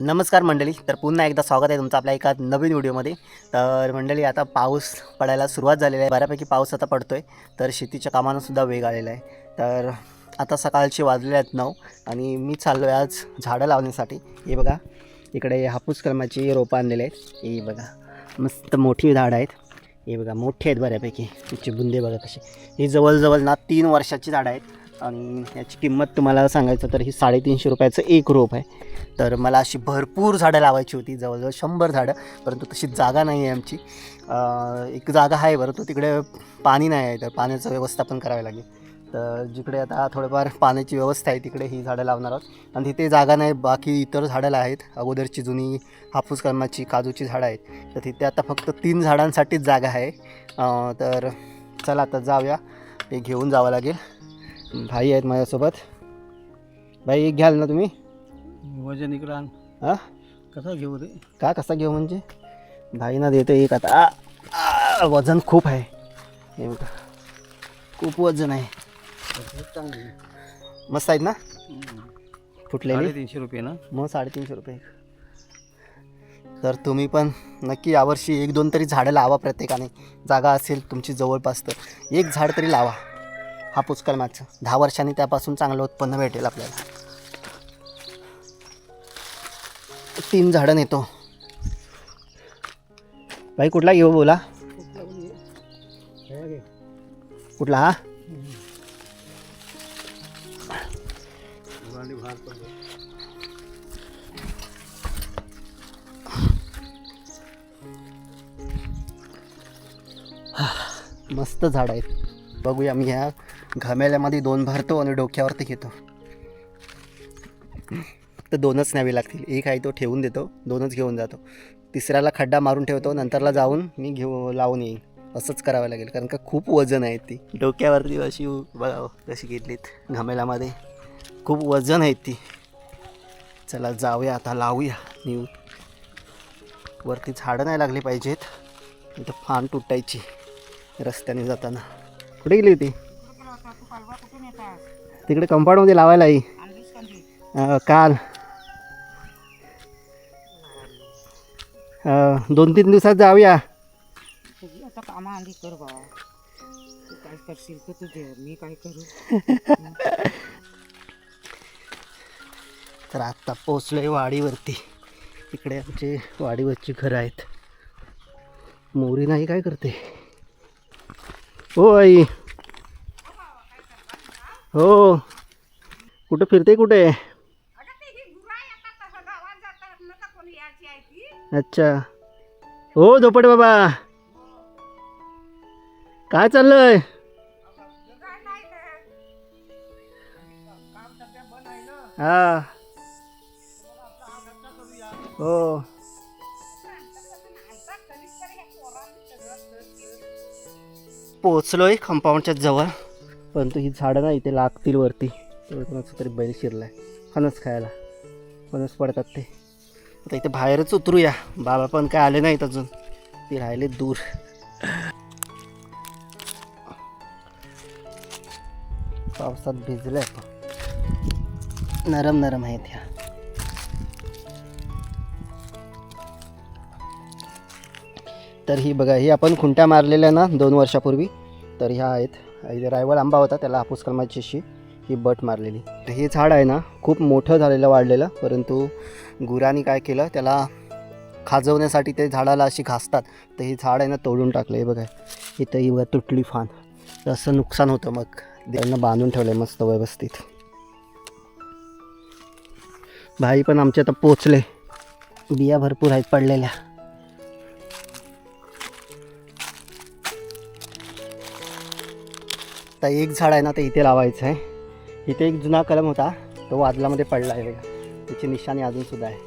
नमस्कार मंडळी. तर पुन्हा एकदा स्वागत आहे तुमचं आपल्या एका नवीन व्हिडिओमध्ये. तर मंडळी, आता पाऊस पडायला सुरुवात झालेली आहे. बऱ्यापैकी पाऊस आता पडतो आहे, तर शेतीच्या कामांनासुद्धा वेग आलेला आहे. तर आता सकाळचे वाजलेले आहेत 9 आणि मी चाललो आहे आज झाडं लावण्यासाठी. हे बघा, इकडे हापूस कलमाची रोपं आणलेले आहेत. हे बघा, मस्त मोठी झाडं आहेत. हे बघा, मोठे आहेत बऱ्यापैकी. तिचे बुंदे बघा कसे. ही जवळजवळ ना 3 वर्षाची झाडं आहेत आणि याची किंमत तुम्हाला सांगायचं तर ही 350 रुपयाचं एक रोप आहे. तर मला अशी भरपूर झाडं लावायची होती, जवळजवळ 100 झाडं, परंतु तशी जागा नाही आहे आमची. एक जागा आहे परंतु तिकडे पाणी नाही आहे, तर पाण्याचं व्यवस्थापन करावं लागेल. तर जिकडे आता थोडंफार पाण्याची व्यवस्था आहे तिकडे ही झाडं लावणार आहोत. आणि तिथे जागा नाही, बाकी इतर झाडं आहेत. अगोदरची जुनी हापूस कलमाची, काजूची झाडं आहेत, तर तिथे आता फक्त 3 झाडांसाठीच जागा आहे. तर चला आता जाऊया, ते घेऊन जावं लागेल. भाई आहेत माझ्यासोबत. भाई, एक घ्याल ना तुम्ही? वजन इकडं आण. हां, कसा घेऊ रे? का कसा घेऊ म्हणजे? भाईना देतो एक आता. वजन खूप आहे, हे बघा, खूप वजन आहे. चांगली मस्त आहेत ना फुटलेली? 350 रुपये ना? मग 350 रुपये. तर तुम्ही पण नक्की यावर्षी 1-2 तरी झाडं लावा प्रत्येकाने. जागा असेल तुमची जवळपास तर एक झाड तरी लावा हापूस कलमाचं. 10 वर्षांनी त्यापासून चांगलं उत्पन्न भेटेल आपल्याला. 3 झाडं नेतो. भाई, कुठला घेऊ बोला? कुठला? हा, मस्त झाड आहेत. बघूया, मी ह्या घमेल्यामध्ये 2 भरतो आणि डोक्यावरती घेतो. तर 2च न्यावे लागतील. एक आहे तो ठेवून देतो, 2च घेऊन जातो. तिसऱ्याला खड्डा मारून ठेवतो, नंतरला जाऊन मी लावून येईन. असंच करावं लागेल, कारण का खूप वजन आहे ती. डोक्यावरती अशी बघा कशी घेतलीत घमेल्यामध्ये, खूप वजन आहे ती. चला जाऊया आता, लावूया न्यू. वरती झाडं नाही लागली पाहिजेत, इथं फान तुटायची रस्त्याने जाताना. कुठे गेली होती? तिकडे कंपाऊंडमध्ये लावायला आई. काल 2-3 दिवसात जाऊया. आता कामा आधी कर बाबा. तू काय करशील तर तुझे, मी काय करू? तर आत्ता पोचलोय वाडीवरती. इकडे आमचे वाडीवरची घरं आहेत. मोरी नाही काय करते? हो आई. हो, कुठं फिरते? कुठे? अच्छा. हो झोपट बाबा, काय चाललंय? हा, हो. पोचलोय कंपाऊंडच्या जवळ, परंतु ही झाडं ना इथे लागतील वरती. तर कोणाचा तरी बैल शिरलाय फणस खायला. फणस पडतात ते. आता इथे बाहेरच उतरूया. बाबा पण काय आले नाहीत अजून, ते राहिले दूर. पावसात भिजलंय, नरम नरम आहेत ह्या. तर ही बघा, ही आपण खुंट्या मारलेल्या ना 2 वर्षापूर्वी, तर ह्या आहेत. इथे रायवळ आंबा होता, त्याला हापूस कलमाची अशी ही बट मारलेली. तर हे झाड आहे ना खूप मोठं झालेलं, वाढलेलं, परंतु गुरांनी काय केलं, त्याला खाजवण्यासाठी ते झाडाला अशी घासतात. तर हे झाड आहे ना तोडून टाकलं. हे बघा, इथं ही बघा तुटली फान. तर असं नुकसान होतं. मग त्यांना बांधून ठेवलं मस्त व्यवस्थित. भाई पण आमचे आता पोचले. बिया भरपूर आहेत पडलेल्या. तर एक झाड आहे ना ते इथे लावायचं आहे. इथे एक जुना कलम होता, तो वादलामध्ये पडला आहे बघा, त्याची निशाणी अजूनसुद्धा आहे.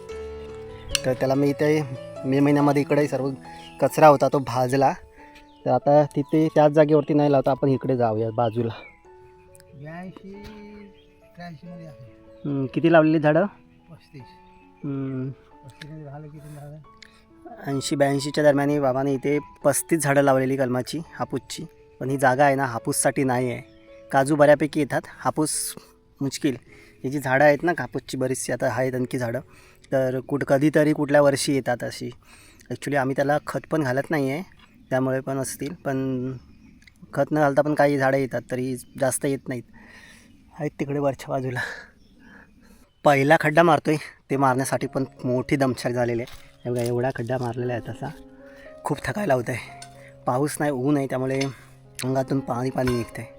तर त्याला मी इथे मे महिन्यामध्ये इकडे सर्व कचरा होता तो भाजला. तर आता तिथे त्याच जागेवरती नाही लावता, आपण इकडे जाऊया बाजूला. 82-83 मध्ये आहे. किती लावलेली झाडं? 35. 35 झालं किती झालं? 80-82च्या दरम्यान बाबाने इथे 35 झाडं लावलेली कलमाची, हापूसची. पण ही जागा आहे ना हापूससाठी नाही आहे. काजू बऱ्यापैकी येतात, हापूस मुश्किल. ही जी झाडं आहेत ना कापूसची बरीचशी आता आहेत आणखी झाडं, तर कधीतरी कुठल्या वर्षी येतात अशी. ॲक्च्युली आम्ही त्याला खत पण घालत नाही आहे, त्यामुळे पण असतील. पण खत न घालता पण काही झाडं येतात, तरी जास्त येत नाहीत. आहेत तिकडे वरच्या बाजूला. पहिला खड्डा मारतोय ते मारण्यासाठी पण मोठी दमछाक झालेली आहे. हे बघा एवढा खड्डा मारलेला आहे तसा. खूप थकायला होत आहे. पाऊस नाही, ऊन आहे, त्यामुळे अंगातून पाणी निघतं आहे.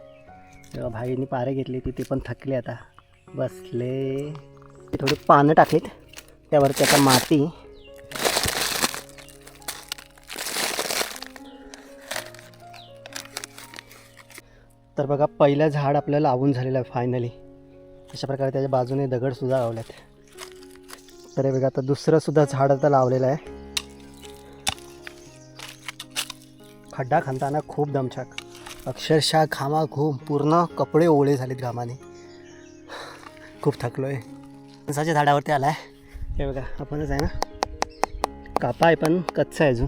तेव्हा भाईंनी पारे घेतली ती, ते पण थकले आता बसले. थोडे पानं टाकलेत, त्यावरती आता माती. तर बघा पहिलं झाड आपलं लावून झालेलं आहे फायनली. अशा प्रकारे त्याच्या बाजूने दगडसुद्धा लावलेत. तर हे बघा आता दुसरंसुद्धा झाड आता लावलेलं आहे. खड्डा खणताना खूप दमछाक, अक्षरशः घामाघूम पूर्ण कपडे ओले झालेत घामाने. खूप थकलो आहे. फणसाच्या झाडावरती आला आहे. हे बघा आपणच आहे ना, कापा आहे पण कच्चा आहे अजून.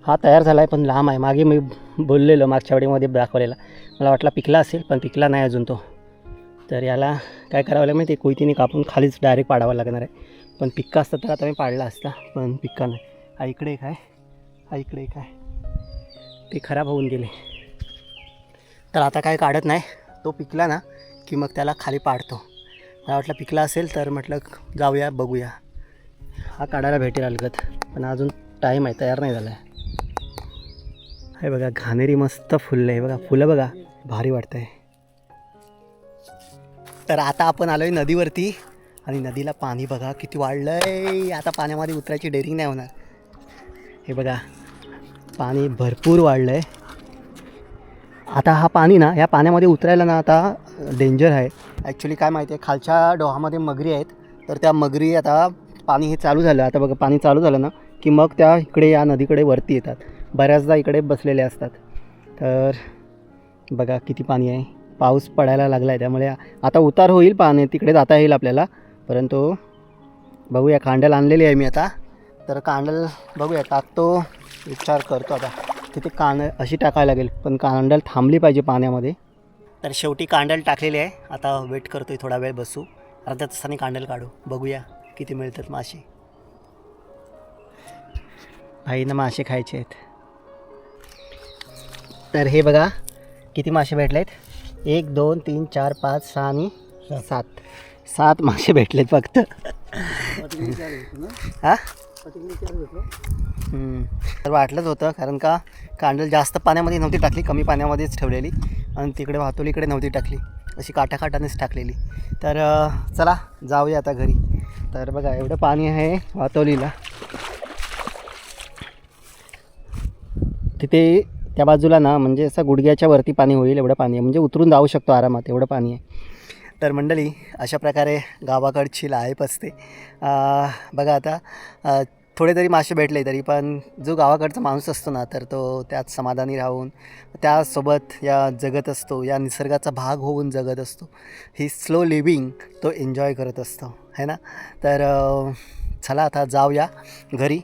हा तयार झाला आहे पण लांब आहे. मागे मी बोललेलो मागच्या वेळेमध्ये दाखवलेला, मला वाटला पिकला असेल पण पिकला नाही अजून तो. तर याला काय करावं लागेल माहिती, कोयतीने कापून खालीच डायरेक्ट पाडावं लागणार आहे. पण पिक्का असता तर आता मी पाडला असता, पण पिक्का नाही. हा इकडे एक आहे, हा इकडे एक आहे, ते खराब होऊन गेले. तर आता काय काढत नाही, तो पिकला ना की मग त्याला खाली पाडतो. मला वाटलं पिकला असेल तर म्हटलं जाऊया बघूया. हा काढायला भेटेल अलगत, पण अजून टाईम आहे, तयार नाही झाला आहे. हे बघा घाणेरी मस्त फुललं आहे बघा, फुलं बघा भारी वाटतं आहे. तर आता आपण आलो आहे नदीवरती आणि नदीला पाणी बघा किती वाढलं आहे. आता पाण्यामध्ये उतरायची डेअरिंग नाही होणार. हे बघा पाणी भरपूर वाढलं आहे. आता हा पाणी ना, या पाण्यामध्ये उतरायला ना आता डेंजर आहे. ॲक्च्युली काय माहिती आहे, खालच्या डोहामध्ये मगरी आहेत, तर त्या मगरी आता पाणी हे चालू झालं. आता बघा पाणी चालू झालं ना की मग त्या इकडे या नदीकडे वरती येतात. बऱ्याचदा इकडे बसलेले असतात. तर बघा किती पाणी आहे. पाऊस पडायला लागला आहे, त्यामुळे आता उतार होईल, पाणी तिकडे जाता येईल आपल्याला. परंतु बघूया, कांडल आणलेली आहे मी आता. तर कांडल बघूया, टाकतो विचार करतो आता. तिथे कांडल अशी टाकायला लागेल, पण कांडल थांबली पाहिजे पाण्यामध्ये. तर शेवटी कांडल टाकलेली आहे. आता वेट करतो आहे, थोडा वेळ बसू, अर्ध्या तासाने कांडल काढू, बघूया किती मिळतात मासे. आईनं मासे खायचे आहेत. तर हे बघा किती मासे भेटले आहेत. 1 2 3 4 5 6 आणि 7 मासे भेटलेत फक्त. हां तर वाटलंच होतं, कारण का कांडल जास्त पाण्यामध्ये नव्हती टाकली, कमी पाण्यामध्येच ठेवलेली, आणि तिकडे वाहतोलीकडे नव्हती टाकली, अशी काठाकाठानेच टाकलेली. तर चला जाऊया आता घरी. तर बघा एवढं पाणी आहे वाहतोलीला. तिथे त्या बाजूला ना म्हणजे असं गुडघ्याच्या वरती पाणी होईल एवढं पाणी आहे, म्हणजे उतरून जाऊ शकतो आरामात, एवढं पाणी आहे. तर मंडळी अशा प्रकारे गावाकडची लाईफ असते. बघा आता थोडे तरी मासे भेटले, तरी पण जो गावाकडचा माणूस असतो ना, तर तो त्यात समाधानी राहून त्यासोबत या जगत असतो, या निसर्गाचा भाग होऊन जगत असतो. ही स्लो लिव्हिंग तो एन्जॉय करत असतो, है ना. तर चला आता जाऊया घरी.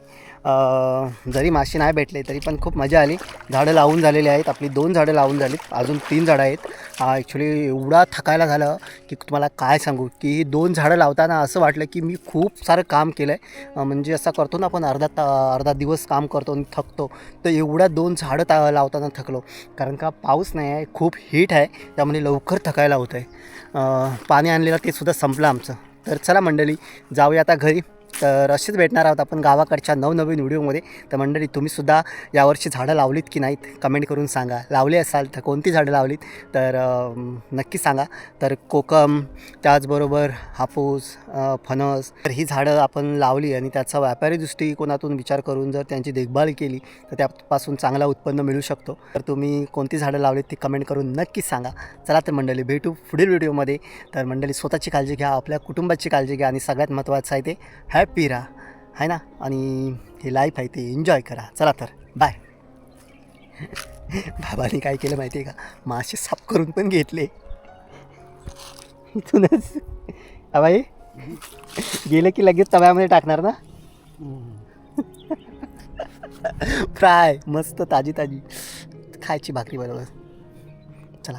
जरी मासे नाही भेटले तरी पण खूप मजा आली. झाडं लावून झालेली आहेत आपली, 2 झाडं लावून झालीत, अजून 3 झाडं आहेत. ॲक्च्युली एवढा थकायला झालं की तुम्हाला काय सांगू, की ही 2 झाडं लावताना असं वाटलं की मी खूप सारं काम केलं आहे. म्हणजे असं करतो ना आपण, अर्धा दिवस काम करतो आणि थकतो, तर एवढ्या 2 झाडं लावताना थकलो. कारण का पाऊस नाही आहे, खूप हीट आहे, त्यामुळे लवकर थकायला होतं आहे. पाणी आणलेलं ते सुद्धा संपलं आमचं. तर चला मंडळी जाऊया आता घरी. तर असेच भेटणार आहोत आपण गावाकडच्या नवनवीन व्हिडिओमध्ये. तर मंडळी तुम्हीसुद्धा यावर्षी झाडं लावलीत की नाहीत कमेंट करून सांगा. लावले असाल तर कोणती झाडं लावलीत तर नक्की सांगा. तर कोकम, त्याचबरोबर हापूस, फणस, तर ही झाडं आपण लावली आणि त्याचा व्यापारी दृष्टिकोनातून विचार करून जर त्यांची देखभाल केली तर त्यापासून चांगला उत्पन्न मिळू शकतो. तर तुम्ही कोणती झाडं लावलीत ती कमेंट करून नक्की सांगा. चला तर मंडळी भेटू पुढील व्हिडिओमध्ये. तर मंडळी स्वतःची काळजी घ्या, आपल्या कुटुंबाची काळजी घ्या, आणि सगळ्यात महत्त्वाचं आहे ते हॅपी राहा, आहे ना. आणि ही लाईफ आहे ते एन्जॉय करा. चला तर बाय. बाबांनी काय केलं माहिती आहे का, मासे साफ करून पण घेतले इथूनच. बाई गेले की लगेच तव्यामध्ये टाकणार ना, फ्राय मस्त ताजी ताजी खायची भाकरी बरोबर. चला.